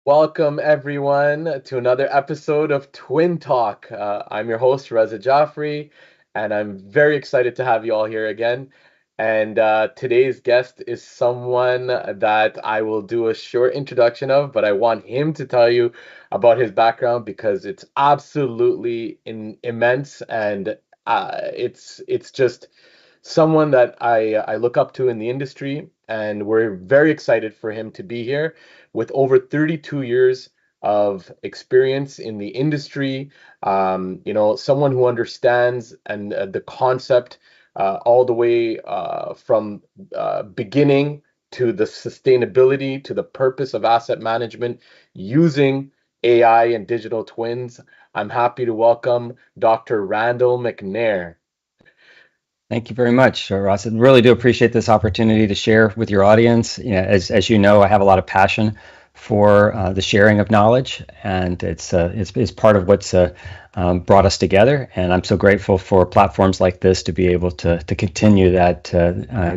Welcome, everyone, to another episode of Twin Talk. I'm your host, Raza Jafri, and I'm very excited to have you all here again. And today's guest is someone that I will do a short introduction of, but I want him to tell you about his background because it's absolutely immense, and it's just someone that I look up to in the industry, and we're very excited for him to be here with over 32 years of experience in the industry. Someone who understands and the concept all the way from beginning to the sustainability to the purpose of asset management using AI and digital twins. I'm happy to welcome Dr. Randell McNair. Thank you very much, Ross. I really do appreciate this opportunity to share with your audience. As you know, I have a lot of passion for the sharing of knowledge, and it's part of what's brought us together. And I'm so grateful for platforms like this to be able to continue that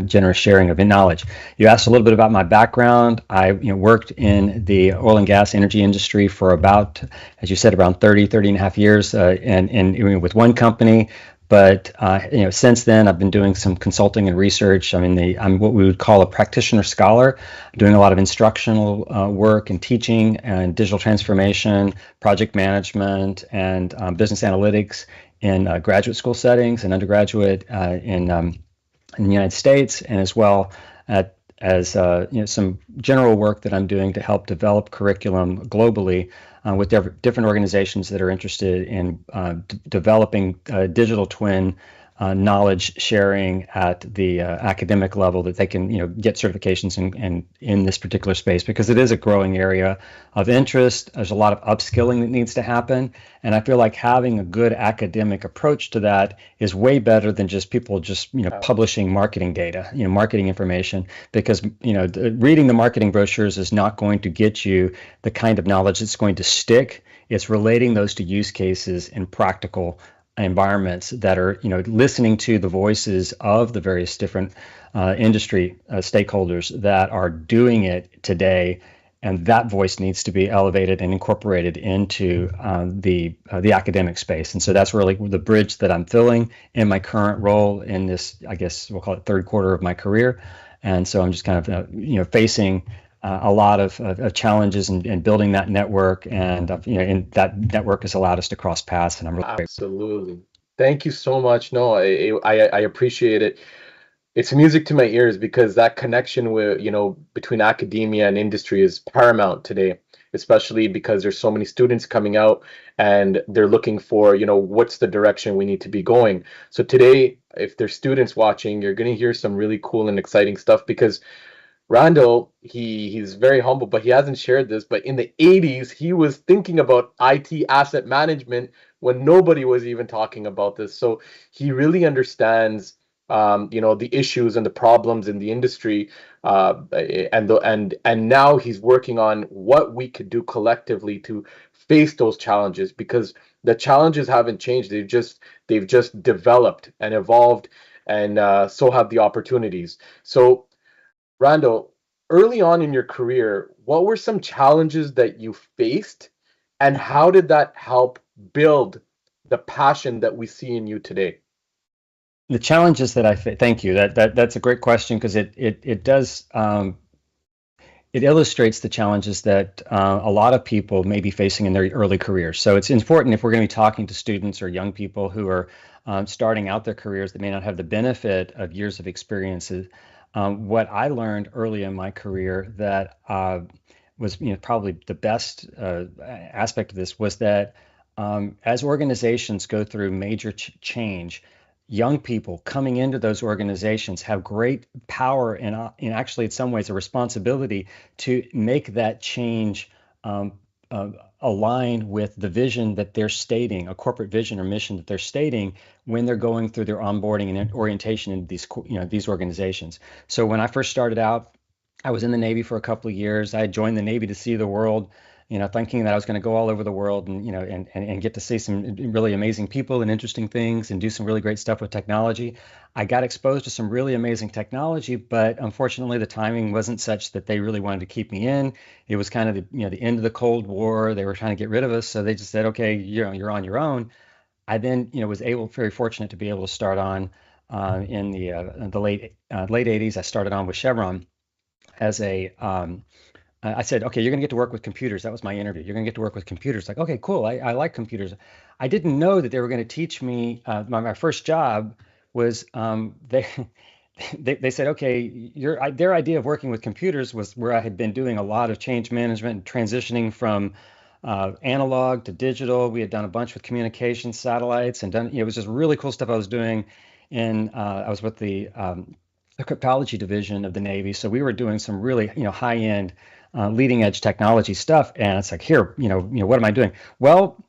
generous sharing of knowledge. You asked a little bit about my background. I worked in the oil and gas energy industry for about, as you said, around 30 and a half years, and with one company. But since then, I've been doing some consulting and research. I'm what we would call a practitioner-scholar, doing a lot of instructional work and teaching and digital transformation, project management, and business analytics in graduate school settings and undergraduate in the United States, and as well as some general work that I'm doing to help develop curriculum globally with different organizations that are interested in developing digital twin knowledge sharing at the academic level, that they can get certifications in this particular space, because it is a growing area of interest. There's a lot of upskilling that needs to happen, and I feel like having a good academic approach to that is way better than just people just publishing marketing data, marketing information, because reading the marketing brochures is not going to get you the kind of knowledge that's going to stick. It's relating those to use cases in practical environments that are listening to the voices of the various different industry stakeholders that are doing it today, and that voice needs to be elevated and incorporated into the academic space. And so that's really the bridge that I'm filling in my current role in this, I guess we'll call it, third quarter of my career. And so I'm just kind of facing a lot of challenges and building that network, and and that network has allowed us to cross paths, and I'm really grateful. Absolutely. Thank you so much. No, I appreciate it. It's music to my ears because that connection with, between academia and industry is paramount today, especially because there's so many students coming out and they're looking for, what's the direction we need to be going. So today, if there's students watching, you're going to hear some really cool and exciting stuff because Randall, he's very humble, but he hasn't shared this. But in the 80s, he was thinking about IT asset management when nobody was even talking about this. So he really understands, the issues and the problems in the industry, and now he's working on what we could do collectively to face those challenges because the challenges haven't changed. They've just developed and evolved, and so have the opportunities. So Randall, early on in your career, what were some challenges that you faced, and how did that help build the passion that we see in you today? The challenges that thank you. That's a great question, because it does it illustrates the challenges that a lot of people may be facing in their early careers. So it's important, if we're going to be talking to students or young people who are starting out their careers that may not have the benefit of years of experiences. What I learned early in my career that was probably the best aspect of this was that as organizations go through major change, young people coming into those organizations have great power and actually, in some ways, a responsibility to make that change um, align with the vision that they're stating, a corporate vision or mission that they're stating when they're going through their onboarding and orientation into these organizations. So when I first started out, I was in the Navy for a couple of years. I joined the Navy to see the world, thinking that I was going to go all over the world and, and get to see some really amazing people and interesting things and do some really great stuff with technology. I got exposed to some really amazing technology, but unfortunately the timing wasn't such that they really wanted to keep me in. It was kind of the end of the Cold War. They were trying to get rid of us, so they just said, okay, you're on your own. I then, was very fortunate to be able to start on in the late 80s. I started on with Chevron as a I said, okay, you're going to get to work with computers. That was my interview. You're going to get to work with computers. Like, okay, cool. I like computers. I didn't know that they were going to teach me. My first job was they said, okay, their idea of working with computers was where I had been doing a lot of change management and transitioning from analog to digital. We had done a bunch with communication satellites and done, it was just really cool stuff I was doing. And I was with the cryptology division of the Navy. So we were doing some really, high end, leading edge technology stuff. And it's like, here, what am I doing? Well,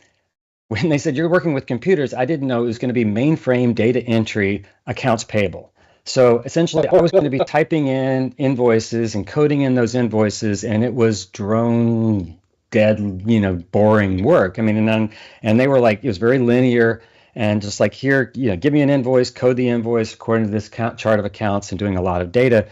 when they said you're working with computers, I didn't know it was going to be mainframe data entry, accounts payable. So essentially, I was going to be typing in invoices and coding in those invoices, and it was drone dead, boring work. I mean, and they were like, it was very linear and just like here, give me an invoice, code the invoice according to this chart of accounts, and doing a lot of data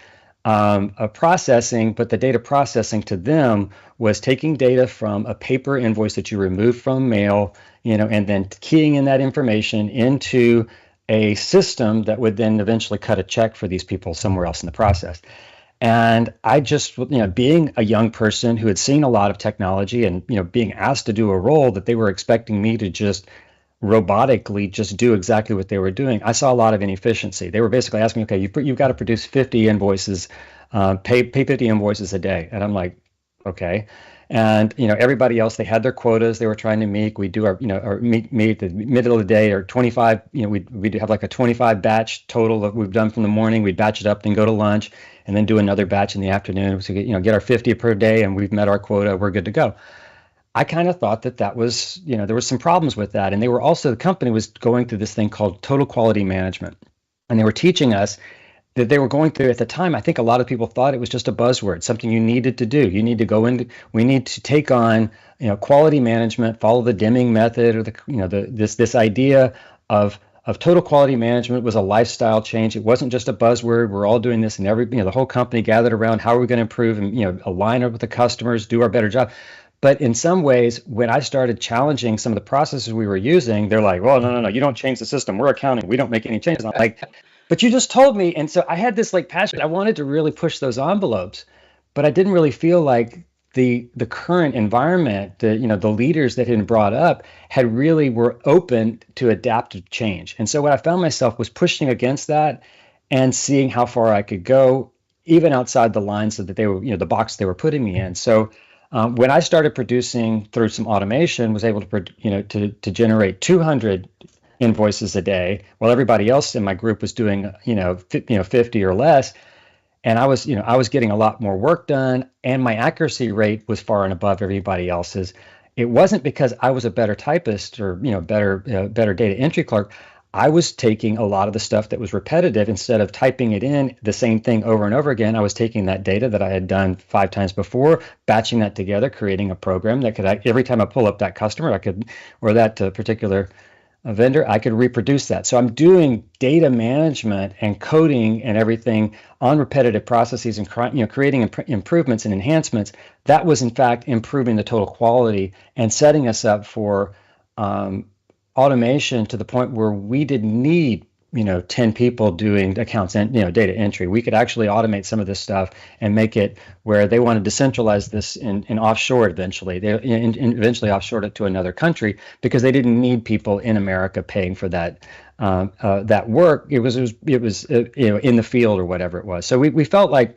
processing. But the data processing to them was taking data from a paper invoice that you removed from mail, and then keying in that information into a system that would then eventually cut a check for these people somewhere else in the process. And I just, being a young person who had seen a lot of technology and, being asked to do a role that they were expecting me to just robotically just do exactly what they were doing, I saw a lot of inefficiency. They were basically asking me, okay, you've got to produce 50 invoices, pay 50 invoices a day. And I'm like, okay. And everybody else, they had their quotas they were trying to meet. We do our meet at the middle of the day, or 25. We do have like a 25 batch total that we've done from the morning. We'd batch it up, then go to lunch, and then do another batch in the afternoon. So get our 50 per day, and we've met our quota. We're good to go. I kind of thought that was, there was some problems with that. And they were also, the company was going through this thing called total quality management. And they were teaching us that they were going through at the time. I think a lot of people thought it was just a buzzword, something you needed to do. You need to go into, we need to take on, quality management, follow the Deming method, or this idea of total quality management was a lifestyle change. It wasn't just a buzzword. We're all doing this, and the whole company gathered around. How are we going to improve and align up with the customers, do our better job? But in some ways, when I started challenging some of the processes we were using, they're like, well, no, you don't change the system. We're accounting. We don't make any changes. I'm like, but you just told me. And so I had this like passion. I wanted to really push those envelopes, but I didn't really feel like the current environment, the leaders that had been brought up were open to adaptive change. And so what I found myself was pushing against that and seeing how far I could go, even outside the lines that they were, the box they were putting me in. So when I started producing through some automation, was able to generate 200 invoices a day, while everybody else in my group was doing 50 or less. And I was getting a lot more work done, and my accuracy rate was far and above everybody else's. It wasn't because I was a better typist or better data entry clerk. I was taking a lot of the stuff that was repetitive. Instead of typing it in the same thing over and over again, I was taking that data that I had done 5 times before, batching that together, creating a program that could, every time I pull up that customer, or that particular vendor, I could reproduce that. So I'm doing data management and coding and everything on repetitive processes, and creating improvements and enhancements. That was in fact improving the total quality and setting us up for automation to the point where we didn't need 10 people doing accounts and data entry. We could actually automate some of this stuff and make it where they wanted to centralize this and offshore it eventually. They eventually offshored it to another country because they didn't need people in America paying for that work. It was in the field or whatever it was. So I felt like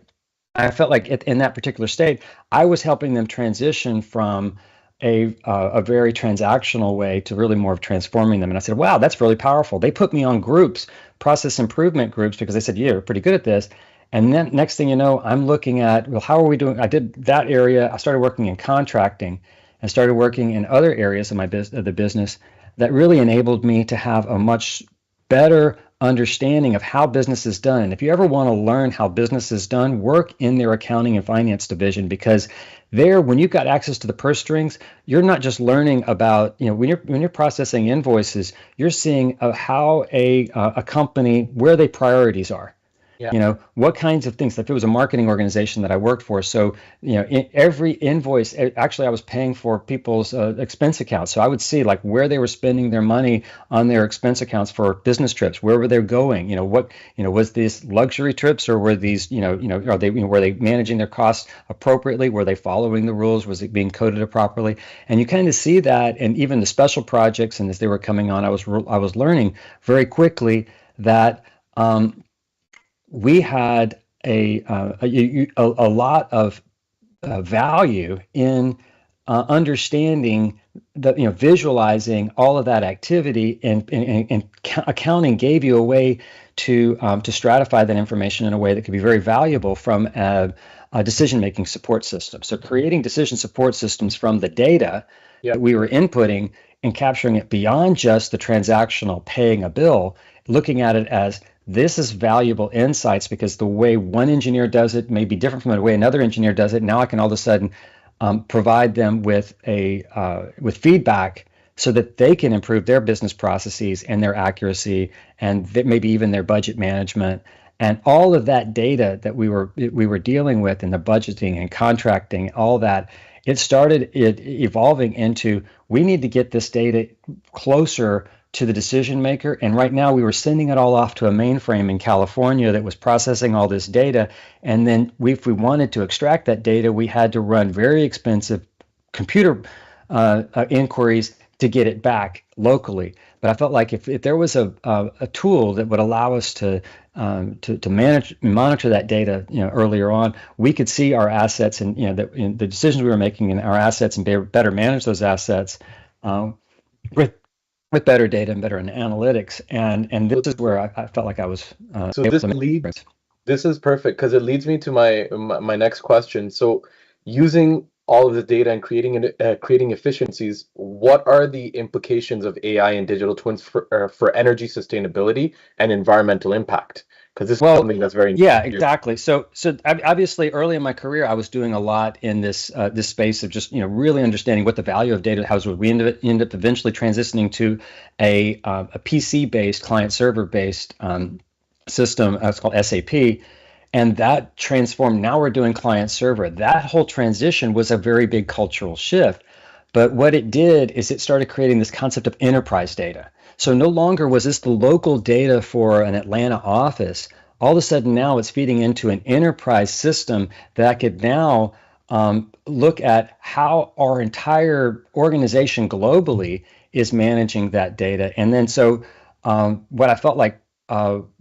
in that particular state, I was helping them transition from a very transactional way to really more of transforming them. And I said, wow, that's really powerful. They put me on groups, process improvement groups, because they said, yeah, you're pretty good at this. And then next thing you know, I'm looking at, well, how are we doing? I did that area. I started working in contracting and started working in other areas of the business that really enabled me to have a much better understanding of how business is done. And if you ever want to learn how business is done, work in their accounting and finance division, because there, when you've got access to the purse strings, you're not just learning about, when you're processing invoices, you're seeing how a company, where their priorities are. Yeah. What kinds of things. If it was a marketing organization that I worked for, so in every invoice, actually I was paying for people's expense accounts, so I would see like where they were spending their money on their expense accounts for business trips. Where were they going? Was these luxury trips, or were these are they were they managing their costs appropriately? Were they following the rules? Was it being coded properly? And you kind of see that, and even the special projects, and as they were coming on, I was learning very quickly that we had a lot of value in understanding visualizing all of that activity, and accounting gave you a way to stratify that information in a way that could be very valuable from a decision-making support system. So creating decision support systems from the data that we were inputting and capturing it beyond just the transactional paying a bill, looking at it as this is valuable insights, because the way one engineer does it may be different from the way another engineer does it. Now I can all of a sudden provide them with with feedback so that they can improve their business processes and their accuracy, and maybe even their budget management. And all of that data that we were dealing with in the budgeting and contracting, all that, it started evolving into, we need to get this data closer to the decision maker. And right now we were sending it all off to a mainframe in California that was processing all this data. And then if we wanted to extract that data, we had to run very expensive computer inquiries to get it back locally. But I felt like if there was a tool that would allow us to monitor that data, earlier on, we could see our assets, and the decisions we were making in our assets, and better manage those assets with better data and better analytics. And this is where I felt like I was So able this to make a leads difference. this is perfect, because it leads me to my next question. So using all of the data and creating efficiencies, what are the implications of AI and digital twins for energy sustainability and environmental impact? Because this is Well, something that's very yeah, new. exactly. So obviously early in my career, I was doing a lot in this space of just really understanding what the value of data. How we end up eventually transitioning to a PC based, client server based system. It's called SAP. And that transformed. Now we're doing client server. That whole transition was a very big cultural shift. But what it did is it started creating this concept of enterprise data. So no longer was this the local data for an Atlanta office. All of a sudden now it's feeding into an enterprise system that could now look at how our entire organization globally is managing that data. And then so what I felt like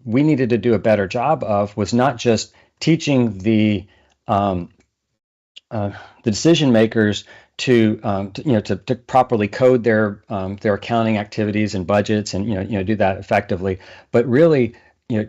we needed to do a better job of was not just teaching um, the decision makers to properly code their accounting activities and budgets, and do that effectively, but really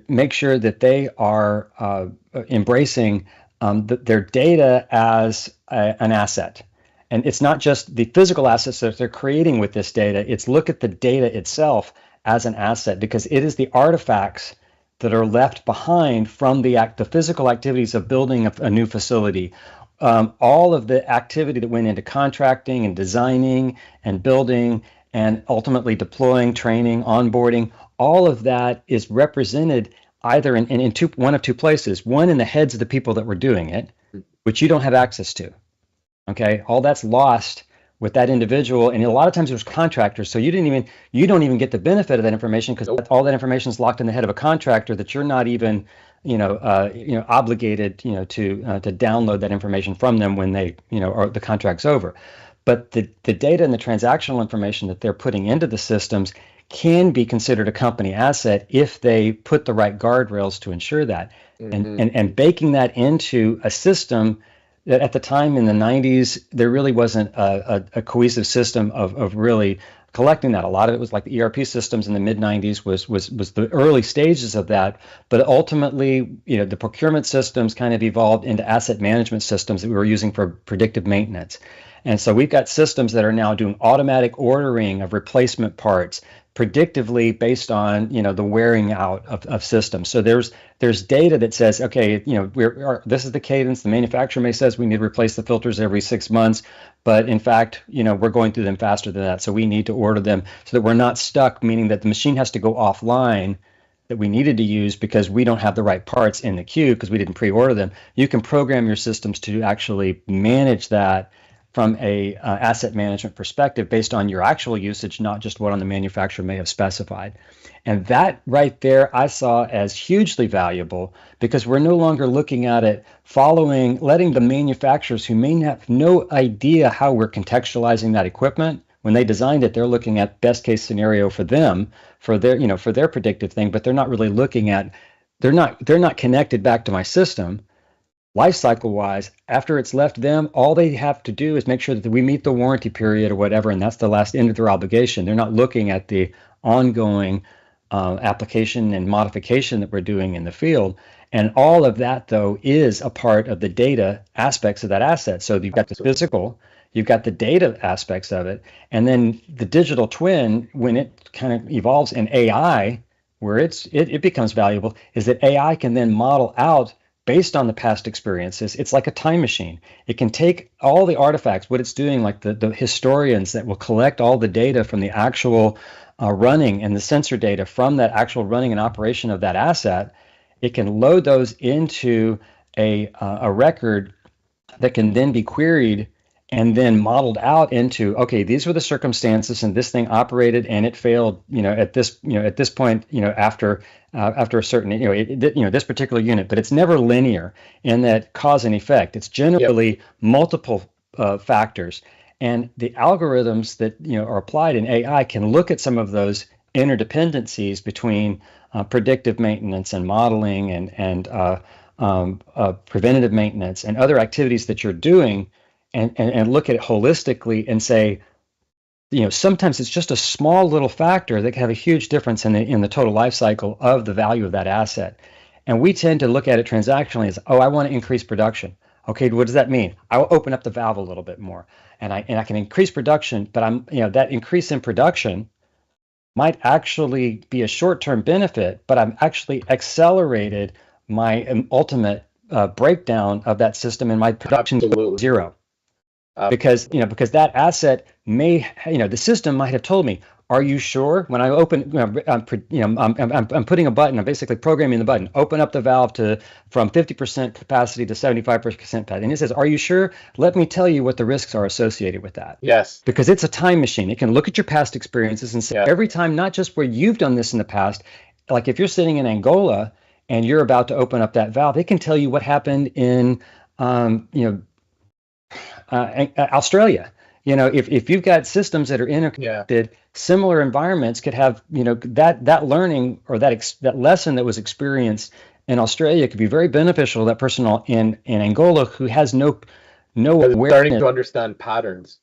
make sure that they are embracing their data as an asset. And it's not just the physical assets that they're creating with this data, it's look at the data itself as an asset, because it is the artifacts that are left behind from the physical activities of building a new facility. All of the activity that went into contracting and designing and building and ultimately deploying, training, onboarding, all of that is represented either in one of two places. One, in the heads of the people that were doing it, which you don't have access to. Okay, all that's lost with that individual, and a lot of times it was contractors, so you don't even get the benefit of that information, because all that information is locked in the head of a contractor that you're not even obligated to download that information from them when they or the contract's over. But the data and the transactional information that they're putting into the systems can be considered a company asset if they put the right guardrails to ensure that. And baking that into a system that at the time in the 90s, there really wasn't a cohesive system of really collecting that. A lot of it was like the ERP systems in the mid 90s was the early stages of that. But ultimately, the procurement systems kind of evolved into asset management systems that we were using for predictive maintenance. And so we've got systems that are now doing automatic ordering of replacement parts, predictively based on the wearing out of systems. So there's data that says, okay, this is the cadence. The manufacturer may says we need to replace the filters every 6 months, but in fact, we're going through them faster than that. So we need to order them so that we're not stuck, meaning that the machine has to go offline that we needed to use because we don't have the right parts in the queue because we didn't pre-order them. You can program your systems to actually manage that from a asset management perspective based on your actual usage, not just what on the manufacturer may have specified. And that right there I saw as hugely valuable because we're no longer looking at it letting the manufacturers who may have no idea how we're contextualizing that equipment. When they designed it, they're looking at best case scenario for them, for their predictive thing, but they're not really looking at, they're not connected back to my system. Life cycle wise, after it's left them, all they have to do is make sure that we meet the warranty period or whatever, and that's the last end of their obligation. They're not looking at the ongoing application and modification that we're doing in the field. And all of that, though, is a part of the data aspects of that asset. So you've got the physical, you've got the data aspects of it, and then the digital twin, when it kind of evolves in AI, where it becomes valuable, is that AI can then model out based on the past experiences. It's like a time machine. It can take all the artifacts, what it's doing, like the historians that will collect all the data from the actual running and the sensor data from that actual running and operation of that asset. It can load those into a record that can then be queried and then modeled out into, okay, these were the circumstances and this thing operated and it failed, at this point, after a certain, this particular unit, but it's never linear in that cause and effect. It's generally multiple factors. And the algorithms that, are applied in AI can look at some of those interdependencies between predictive maintenance and modeling and preventative maintenance and other activities that you're doing and look at it holistically and say, sometimes it's just a small little factor that can have a huge difference in the total life cycle of the value of that asset. And we tend to look at it transactionally as, oh, I want to increase production. Okay, what does that mean? I'll open up the valve a little bit more, and I can increase production, but that increase in production might actually be a short-term benefit, but I'm actually accelerated my ultimate breakdown of that system and my production to zero. Because that asset may, the system might have told me, are you sure? When I open, I'm putting a button, I'm basically programming the button, open up the valve from 50% capacity to 75% capacity. And it says, are you sure? Let me tell you what the risks are associated with that. Yes. Because it's a time machine. It can look at your past experiences and say, every time, not just where you've done this in the past, like if you're sitting in Angola and you're about to open up that valve, it can tell you what happened in, Australia. If you've got systems that are interconnected, similar environments could have, that learning or that lesson that was experienced in Australia could be very beneficial to that person in Angola who has no awareness. Starting to understand patterns.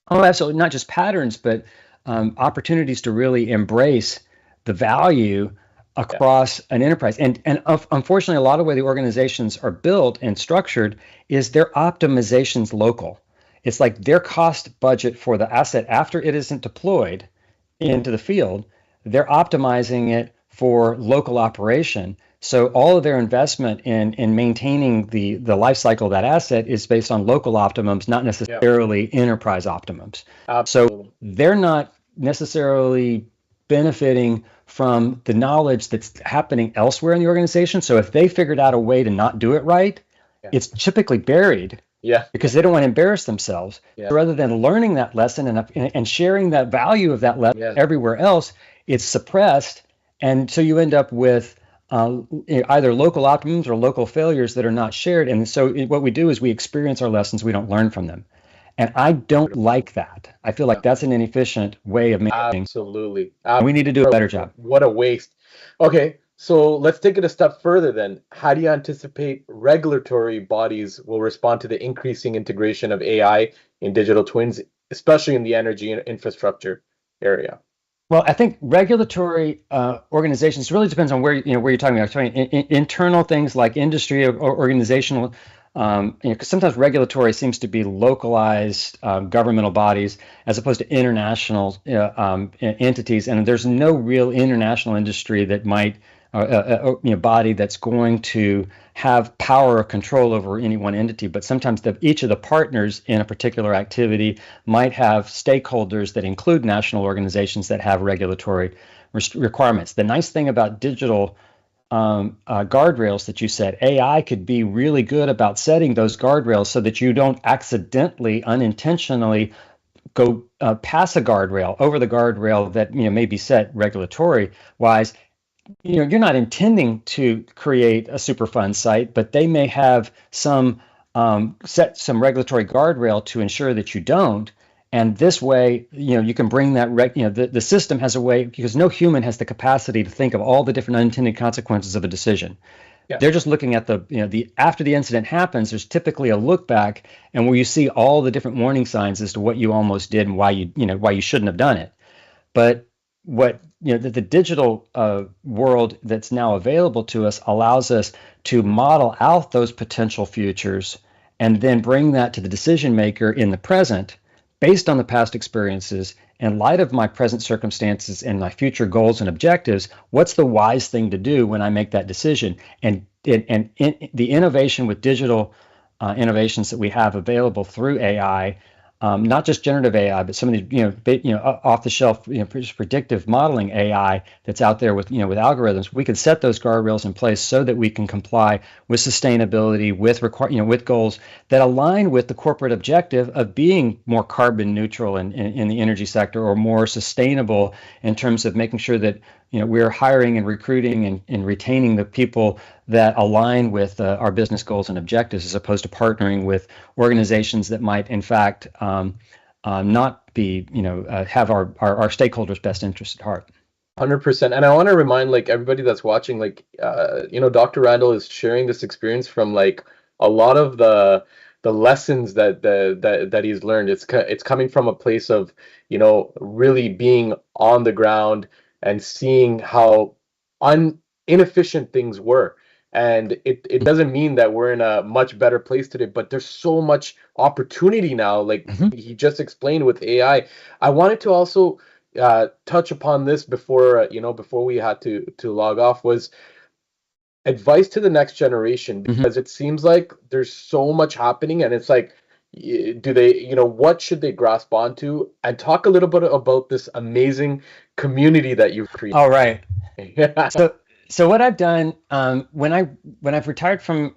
Oh, absolutely. Not just patterns, but opportunities to really embrace the value across an enterprise. And unfortunately, a lot of the way the organizations are built and structured is their optimization's local. It's like their cost budget for the asset after it isn't deployed into the field, they're optimizing it for local operation. So all of their investment in maintaining the life cycle of that asset is based on local optimums, not necessarily enterprise optimums. Absolutely. So they're not necessarily benefiting from the knowledge that's happening elsewhere in the organization. So if they figured out a way to not do it right, it's typically buried. Because they don't want to embarrass themselves. So rather than learning that lesson and sharing that value of that lesson everywhere else, it's suppressed. And so you end up with either local optimums or local failures that are not shared. And so what we do is we experience our lessons, we don't learn from them. And I don't like that. I feel like that's an inefficient way of managing. Absolutely. We need to do a better job. What a waste. Okay. So let's take it a step further then. How do you anticipate regulatory bodies will respond to the increasing integration of AI in digital twins, especially in the energy and infrastructure area? Well, I think regulatory organizations really depends on where you're talking about. Internal things like industry or organizational 'cause sometimes regulatory seems to be localized governmental bodies as opposed to international entities, and there's no real international industry that might body that's going to have power or control over any one entity. But sometimes each of the partners in a particular activity might have stakeholders that include national organizations that have regulatory requirements. The nice thing about digital guardrails that you said, AI could be really good about setting those guardrails so that you don't accidentally, unintentionally go past a guardrail, over the guardrail that may be set regulatory wise. You're not intending to create a Superfund site, but they may have some set some regulatory guardrail to ensure that you don't. And this way, you can bring that, the system has a way, because no human has the capacity to think of all the different unintended consequences of a decision. Yeah. They're just looking at the after the incident happens, there's typically a look back and where you see all the different warning signs as to what you almost did and why you shouldn't have done it. But what the digital world that's now available to us allows us to model out those potential futures and then bring that to the decision maker in the present based on the past experiences. In light of my present circumstances and my future goals and objectives, what's the wise thing to do when I make that decision? And the innovation with digital innovations that we have available through AI, not just generative AI, but some of the off the shelf predictive modeling AI that's out there with with algorithms. We can set those guardrails in place so that we can comply with sustainability, with with goals that align with the corporate objective of being more carbon neutral in the energy sector, or more sustainable in terms of making sure that we're hiring and recruiting and retaining the people that align with our business goals and objectives, as opposed to partnering with organizations that might, in fact, not be, have our stakeholders' best interest at heart. 100%. And I want to remind like everybody that's watching, like Dr. Randall is sharing this experience from like a lot of the lessons that he's learned. It's coming from a place of really being on the ground and seeing how inefficient things were. And it doesn't mean that we're in a much better place today, but there's so much opportunity now, like Mhm. he just explained with AI. I wanted to also touch upon this before before we had to log off, was advice to the next generation, Mhm. because it seems like there's so much happening, and it's like, do they, what should they grasp onto? And talk a little bit about this amazing community that you've created. All right. Yeah. So, what I've done when I've retired from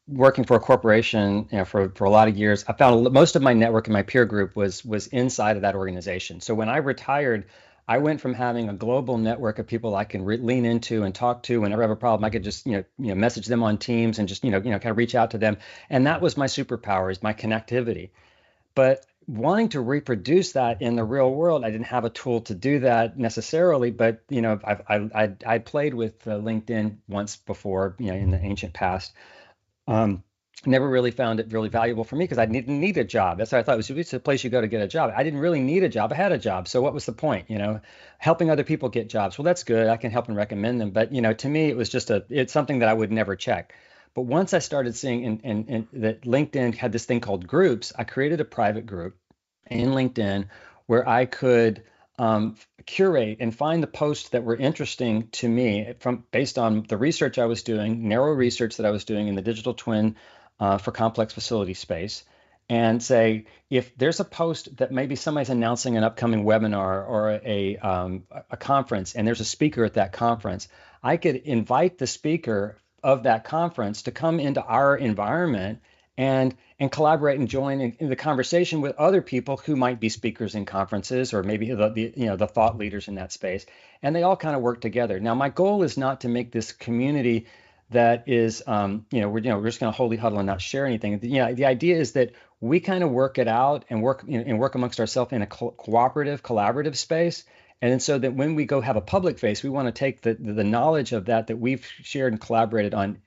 working for a corporation, for a lot of years, I found most of my network and my peer group was inside of that organization. So when I retired, I went from having a global network of people I can lean into and talk to whenever I have a problem. I could just message them on Teams and just kind of reach out to them, and that was my superpower, is my connectivity. But wanting to reproduce that in the real world, I didn't have a tool to do that necessarily. But I played with LinkedIn once before, in the ancient past. Um, Never really found it really valuable for me because I didn't need a job. That's what I thought, it's a place you go to get a job. I didn't really need a job. I had a job. So what was the point? Helping other people get jobs. Well, that's good. I can help and recommend them. But to me, it was just it's something that I would never check. But once I started seeing and that LinkedIn had this thing called groups, I created a private group in LinkedIn where I could curate and find the posts that were interesting to me, from based on the research I was doing, narrow research that I was doing in the digital twin for complex facility space, and say, if there's a post that maybe somebody's announcing an upcoming webinar or a conference, and there's a speaker at that conference, I could invite the speaker of that conference to come into our environment and collaborate and join in the conversation with other people who might be speakers in conferences, or maybe the thought leaders in that space, and they all kind of work together. Now, my goal is not to make this community that is we're just going to holy huddle and not share anything. The idea is that we kind of work it out and work amongst ourselves in a cooperative, collaborative space. And then so that when we go have a public face, we want to take the knowledge of that we've shared and collaborated on,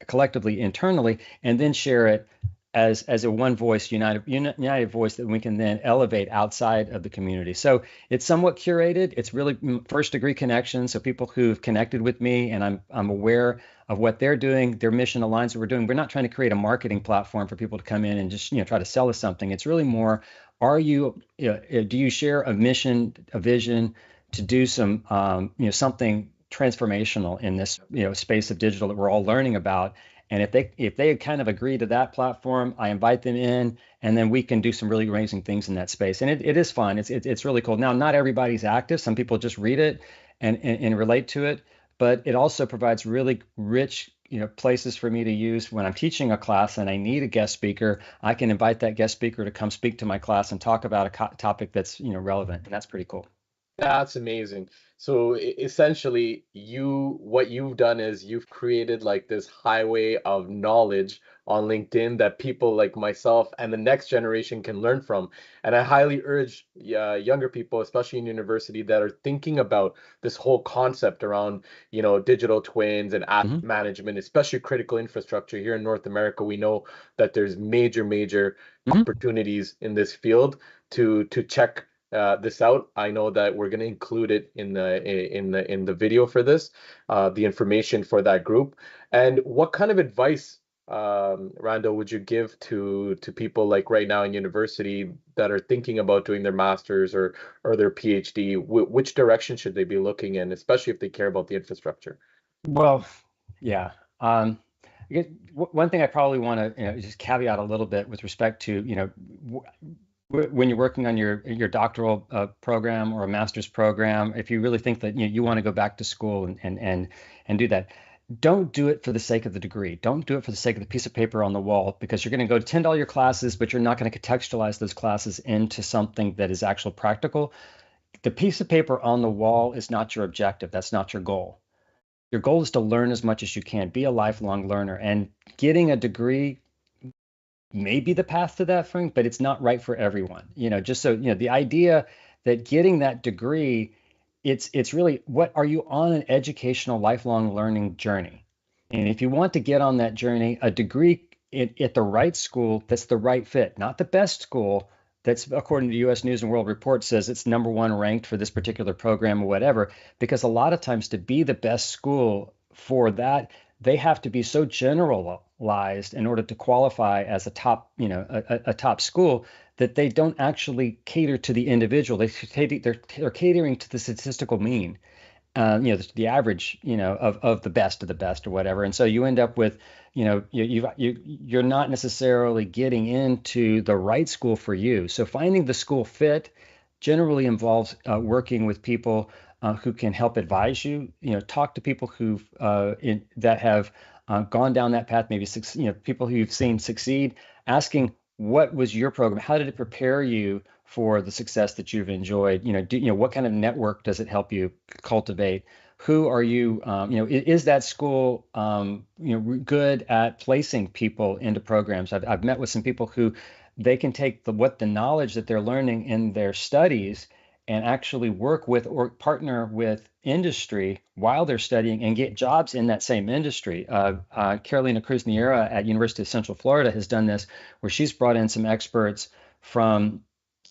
collectively internally, and then share it as a one voice, united voice that we can then elevate outside of the community. So it's somewhat curated. It's really first degree connections. So people who've connected with me, and I'm aware of what they're doing, their mission aligns with what we're doing. We're not trying to create a marketing platform for people to come in and just try to sell us something. It's really more, do you share a mission, a vision to do some something transformational in this space of digital that we're all learning about. And if they kind of agree to that platform, I invite them in, and then we can do some really amazing things in that space. And it is fun. It's really cool. Now, not everybody's active. Some people just read it and relate to it, but it also provides really rich places for me to use when I'm teaching a class and I need a guest speaker. I can invite that guest speaker to come speak to my class and talk about a topic that's relevant, and that's pretty cool. That's amazing. So essentially, what you've done is you've created like this highway of knowledge on LinkedIn that people like myself and the next generation can learn from. And I highly urge younger people, especially in university, that are thinking about this whole concept around, digital twins and asset Hmm. management, especially critical infrastructure here in North America. We know that there's major, major Hmm. opportunities in this field to check this out. I know that we're going to include it in the video for this, the information for that group. And what kind of advice, Randall, would you give to people like right now in university that are thinking about doing their master's or their PhD? Which direction should they be looking in, especially if they care about the infrastructure? Well, yeah. I guess one thing I probably want to just caveat a little bit with respect to when you're working on your doctoral program or a master's program, if you really think that you want to go back to school and do that, don't do it for the sake of the degree. Don't do it for the sake of the piece of paper on the wall, because you're going to go attend all your classes, but you're not going to contextualize those classes into something that is actual practical. The piece of paper on the wall is not your objective. That's not your goal. Your goal is to learn as much as you can, be a lifelong learner, and getting a degree may be the path to that thing, but it's not right for everyone. Just so the idea that getting that degree, it's really, what are you on an educational lifelong learning journey? And if you want to get on that journey, a degree at the right school that's the right fit, not the best school that's according to US News and World Report says it's number one ranked for this particular program or whatever, because a lot of times to be the best school for that, they have to be so generalized in order to qualify as a top, a top school, that they don't actually cater to the individual. They're catering to the statistical mean, the average, of the best or whatever. And so you end up with, you're not necessarily getting into the right school for you. So finding the school fit generally involves working with people who can help advise you. Talk to people that have gone down that path, maybe people who you've seen succeed, asking what was your program? How did it prepare you for the success that you've enjoyed? What kind of network does it help you cultivate? Who are you? Is that school good at placing people into programs? I've met with some people who they can take the knowledge that they're learning in their studies and actually work with or partner with industry while they're studying and get jobs in that same industry. Carolina Cruz-Niera at University of Central Florida has done this, where she's brought in some experts from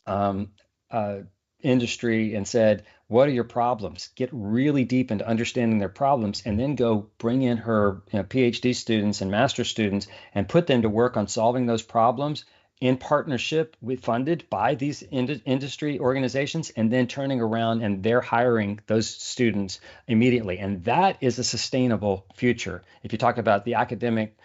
um, uh, industry and said, what are your problems? Get really deep into understanding their problems, and then go bring in her PhD students and master students and put them to work on solving those problems in partnership with, funded by these industry organizations, and then turning around and they're hiring those students immediately. And that is a sustainable future. If you talk about the academic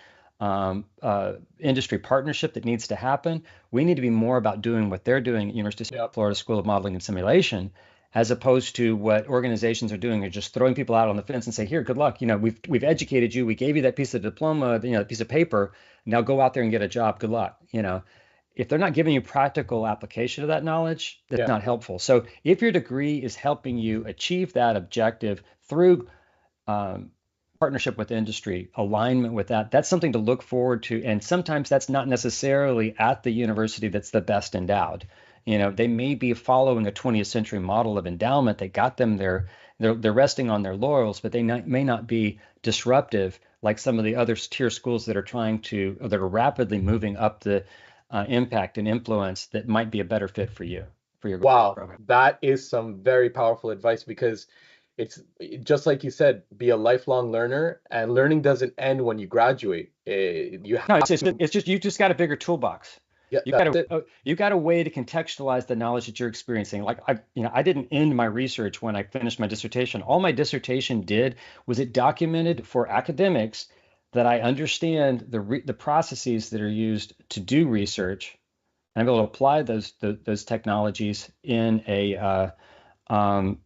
industry partnership that needs to happen, we need to be more about doing what they're doing at University of Yep. Florida School of Modeling and Simulation, as opposed to what organizations are doing, are just throwing people out on the fence and say, here, good luck. We've educated you. We gave you that piece of diploma, piece of paper. Now go out there and get a job. Good luck. If they're not giving you practical application of that knowledge, that's Yeah. not helpful. So if your degree is helping you achieve that objective through um, partnership with industry, alignment with that, that's something to look forward to. And sometimes that's not necessarily at the university that's the best endowed. They may be following a 20th century model of endowment that got them they're resting on their laurels, but may not be disruptive like some of the other tier schools that are that are rapidly moving up the impact and influence that might be a better fit for you, for your Wow, program. that is some very powerful advice because it's just like you said, be a lifelong learner, and learning doesn't end when you graduate. You No, have to, it's just you just got a bigger toolbox. yeah, that's it. You got a way to contextualize the knowledge that you're experiencing. Like I didn't end my research when I finished my dissertation. All my dissertation did was it documented for academics that I understand the processes that are used to do research, and I'm able to apply those technologies um,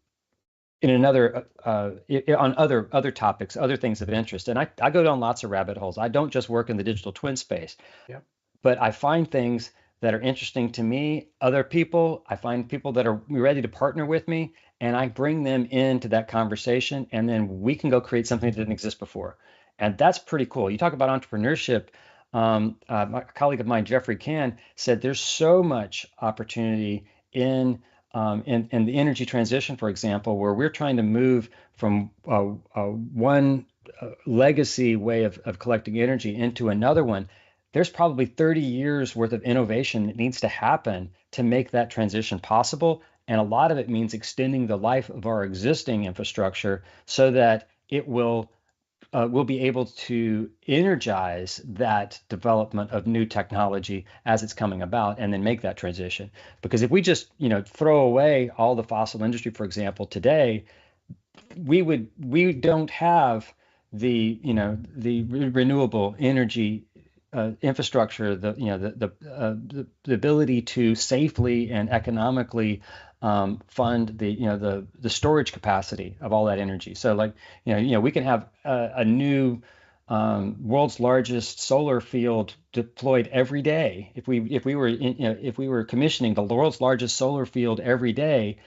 in another on other topics, other things of interest. And I go down lots of rabbit holes. I don't just work in the digital twin space, Yeah. but I find things that are interesting to me, other people. I find people that are ready to partner with me, and I bring them into that conversation, and then we can go create something that didn't exist before. And that's pretty cool. You talk about entrepreneurship. My colleague of mine, Jeffrey Can, said there's so much opportunity in the energy transition, for example, where we're trying to move from one legacy way of collecting energy into another one. There's probably 30 years worth of innovation that needs to happen to make that transition possible. And a lot of it means extending the life of our existing infrastructure so that we'll be able to energize that development of new technology as it's coming about and then make that transition. Because if we just, throw away all the fossil industry, for example, today, we don't have the renewable energy infrastructure, the ability to safely and economically fund the storage capacity of all that energy. So like we can have a new world's largest solar field deployed every day. If we were commissioning the world's largest solar field every day,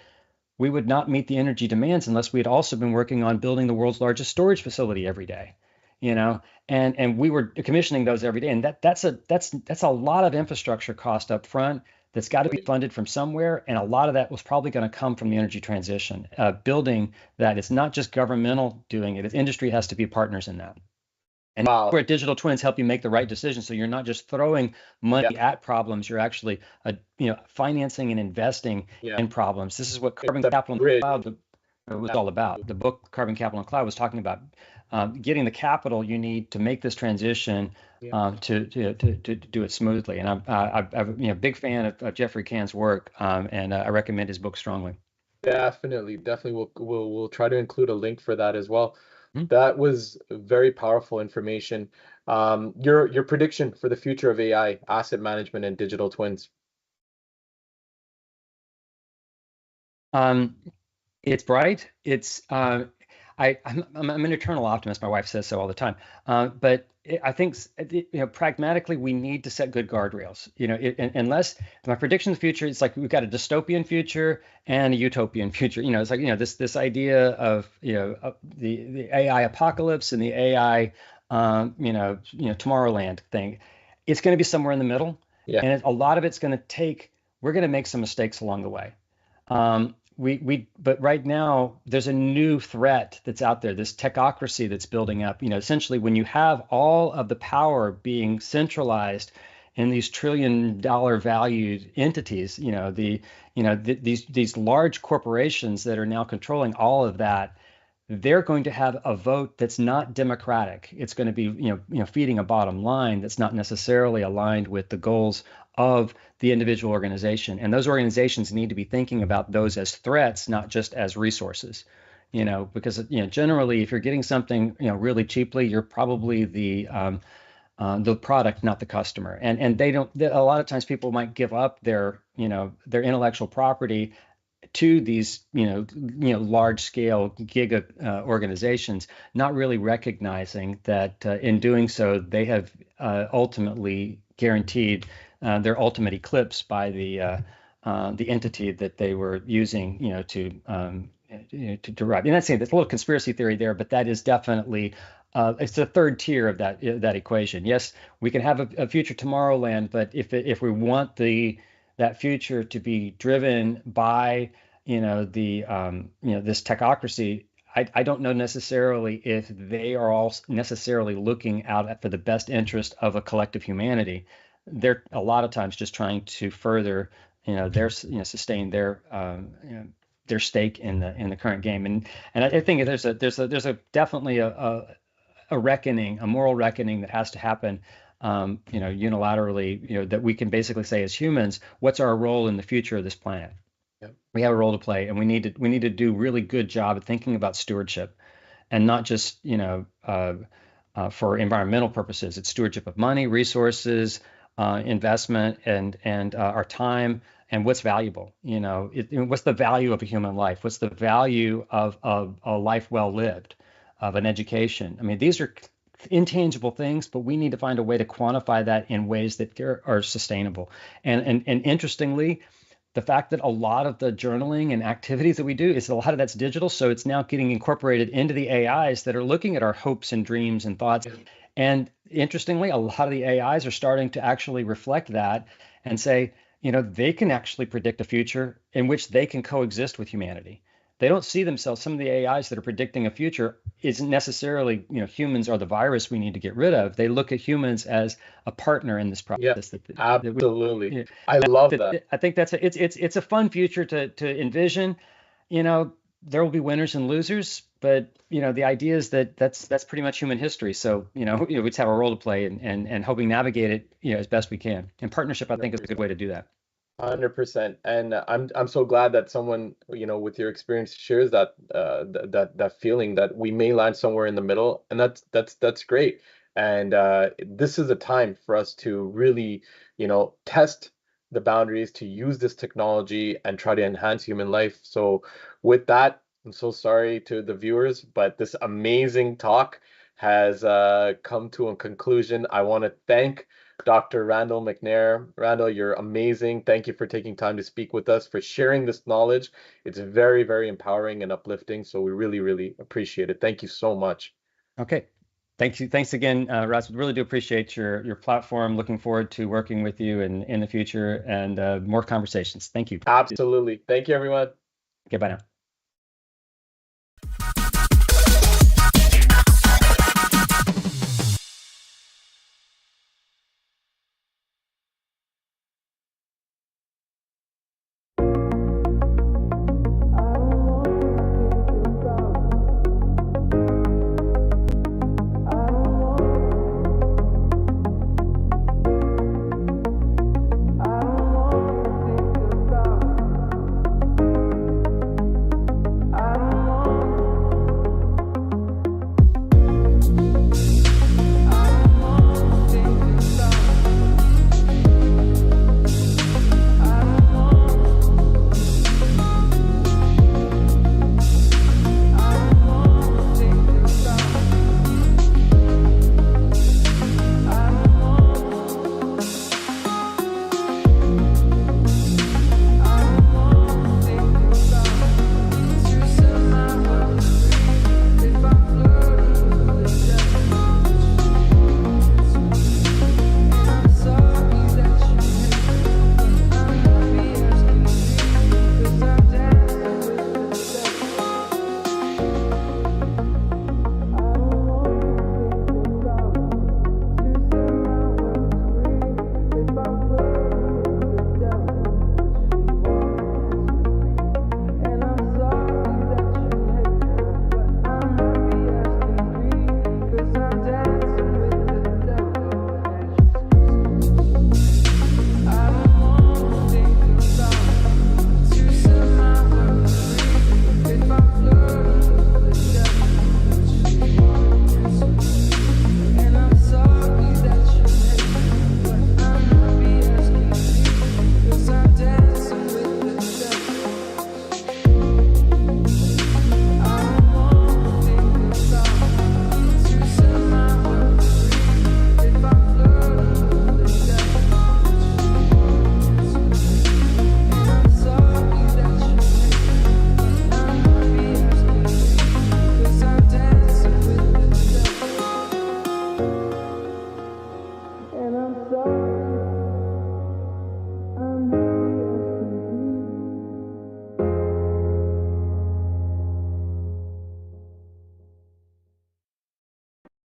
we would not meet the energy demands unless we had also been working on building the world's largest storage facility every day, you know, and we were commissioning those every day. And that's a lot of infrastructure cost up front that's got to be funded from somewhere. And a lot of that was probably going to come from the energy transition, building that. It's not just governmental doing it. Industry has to be partners in that. And Wow. where digital twins help you make the right decision, so you're not just throwing Yeah. money at problems, you're actually financing and investing Yeah. in problems. This is what It's Carbon a Capital in the bridge. Cloud was all about. The book Carbon Capital in the Cloud was talking about getting the capital you need to make this transition Yeah. to do it smoothly. And I'm a big fan of Jeffrey Can's work, and I recommend his book strongly. Definitely, definitely. We'll try to include a link for that as well. Hmm? That was very powerful information. Your prediction for the future of AI, asset management, and digital twins. Um, It's bright. I'm an eternal optimist. My wife says so all the time. But I think pragmatically we need to set good guardrails. Unless my prediction of the future, it's like we've got a dystopian future and a utopian future. It's like this idea of the AI apocalypse and the AI Tomorrowland thing. It's going to be somewhere in the middle, Yeah. and a lot of it's going to take. We're going to make some mistakes along the way. But right now there's a new threat that's out there, this techocracy that's building up. Essentially, when you have all of the power being centralized in these trillion-dollar valued entities, these large corporations that are now controlling all of that, they're going to have a vote that's not democratic. It's going to be, feeding a bottom line that's not necessarily aligned with the goals of the individual organization. And those organizations need to be thinking about those as threats, not just as resources. Because generally, if you're getting something really cheaply, you're probably the product, not the customer. And they don't. A lot of times, people might give up their intellectual property to these large scale giga organizations, not really recognizing that in doing so they have ultimately guaranteed their ultimate eclipse by the entity that they were using to derive. And that's saying there's a little conspiracy theory there, but that is definitely it's the third tier of that equation. Yes, we can have a future Tomorrowland, but if we want that future to be driven by this technocracy, I don't know necessarily if they are all necessarily looking out for the best interest of a collective humanity. They're a lot of times just trying to further, sustain their stake in the current game. And I think there's a definitely a reckoning, a moral reckoning that has to happen, unilaterally, that we can basically say as humans, what's our role in the future of this planet? Yeah. We have a role to play, and we need to do a really good job of thinking about stewardship, and not just for environmental purposes. It's stewardship of money, resources, investment, and our time, and what's valuable. What's the value of a human life? What's the value of a life well lived, of an education? I mean, these are intangible things, but we need to find a way to quantify that in ways that are sustainable. And interestingly, the fact that a lot of the journaling and activities that we do is a lot of that's digital. So it's now getting incorporated into the AIs that are looking at our hopes and dreams and thoughts. Yeah. And interestingly, a lot of the AIs are starting to actually reflect that and say, they can actually predict a future in which they can coexist with humanity. They don't see themselves, some of the AIs that are predicting a future isn't necessarily, humans are the virus we need to get rid of. They look at humans as a partner in this Yeah, process that absolutely. we, I love that. I think it's a fun future to envision. There will be winners and losers, but the idea is that that's pretty much human history. So we just have a role to play, and helping navigate it as best we can. And partnership, I think, is a good way to do that. 100%. And I'm so glad that someone, with your experience shares that feeling that we may land somewhere in the middle, and that's great. And this is a time for us to really, test the boundaries, to use this technology and try to enhance human life. So with that, I'm so sorry to the viewers, but this amazing talk has come to a conclusion. I want to thank Dr. Randell McNair. Randall, you're amazing. Thank you for taking time to speak with us, for sharing this knowledge. It's very, very empowering and uplifting. So we really, really appreciate it. Thank you so much. Okay. Thank you. Thanks again, Russ. Really do appreciate your platform. Looking forward to working with you in the future, and more conversations. Thank you. Absolutely. Thank you, everyone. Okay, bye now.